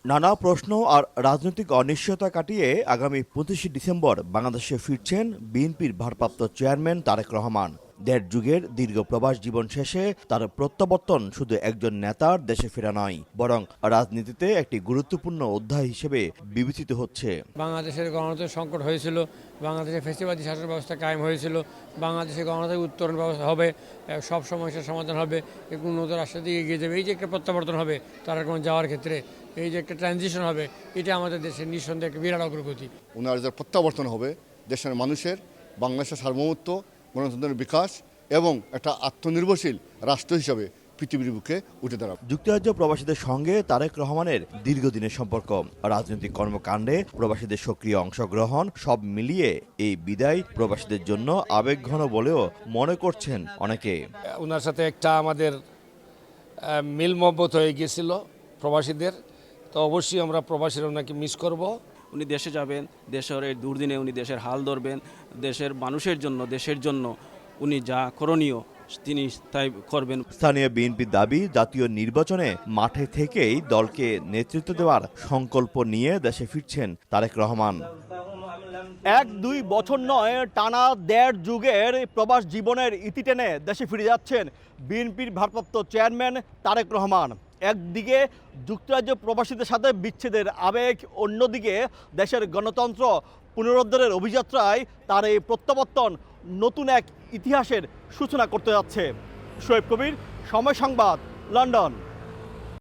নানা প্রশ্ন আর রাজনৈতিক অনিশ্চয়তা কাটিয়ে আগামী 25 ডিসেম্বর বাংলাদেশে ফিরছেন বিএনপির ভারপ্রাপ্ত চেয়ারম্যান তারেক রহমান। দেড় যুগের দীর্ঘ প্রবাস জীবন শেষে তার প্রত্যাবর্তন শুধু একজন নেতার দেশে ফেরা নয়, বরং রাজনীতিতে একটি গুরুত্বপূর্ণ অধ্যায় হিসেবে বিবেচিত হচ্ছে। বাংলাদেশের গণতন্ত্রের সংকট হয়েছিল, বাংলাদেশে ফ্যাসিবাদী শাসন ব্যবস্থা কায়েম হয়েছিল, বাংলাদেশে গণতান্ত্রিক উত্তরণ ব্যবস্থা হবে, সব সমস্যার সমাধান হবে, একটু নতুন রাষ্ট্রের দিকে এগিয়ে যাবে। এই যে একটা প্রত্যাবর্তন হবে তারা কোনো যাওয়ার ক্ষেত্রে, এই যে একটা ট্রানজিশন হবে, এটা আমাদের দেশের নিঃসন্দেহে একটা বিরাট অগ্রগতি। ওনার যে প্রত্যাবর্তন হবে দেশের মানুষের, বাংলাদেশের সার্বভৌমত্ব, গণতন্ত্রের বিকাশ এবং একটা আত্মনির্ভরশীল রাষ্ট্র হিসাবে পৃথিবীর বুকে উঠে দাঁড়াবে। যুক্তরাজ্য প্রবাসীদের সঙ্গে তারেক রহমানের দীর্ঘদিনের সম্পর্ক, রাজনৈতিক কর্মকাণ্ডে প্রবাসীদের সক্রিয় অংশগ্রহণ, সব মিলিয়ে এই বিদায় প্রবাসীদের জন্য আবেগঘন বলেও মনে করছেন অনেকে। ওনার সাথে একটা আমাদের মিল মহব্বত হয়ে গিয়েছিল প্রবাসীদের, তো অবশ্যই আমরা প্রবাসীরা ওনাকে মিস করব। উনি দেশে যাবেন, দেশের এই দুর্দিনে উনি দেশের হাল ধরবেন, দেশের মানুষের জন্য, দেশের জন্য উনি যা করণীয় তিনি তাই করবেন। স্থানীয় বিএনপির দাবি, জাতীয় নির্বাচনে মাঠে থেকেই দলকে নেতৃত্ব দেওয়ার সংকল্প নিয়ে দেশে ফিরছেন তারেক রহমান। 1-2 বছর নয়, টানা দেড় যুগের প্রবাস জীবনের ইতি টেনে দেশে ফিরে যাচ্ছেন বিএনপির ভারপ্রাপ্ত চেয়ারম্যান তারেক রহমান। একদিকে যুক্তরাজ্য প্রবাসীদের সাথে বিচ্ছেদের আবেগ, অন্যদিকে দেশের গণতন্ত্র পুনরুদ্ধারের অভিযাত্রায় তার এই প্রত্যাবর্তন নতুন এক ইতিহাসের সূচনা করতে যাচ্ছে। শোয়েব কবির, সময় সংবাদ, লন্ডন।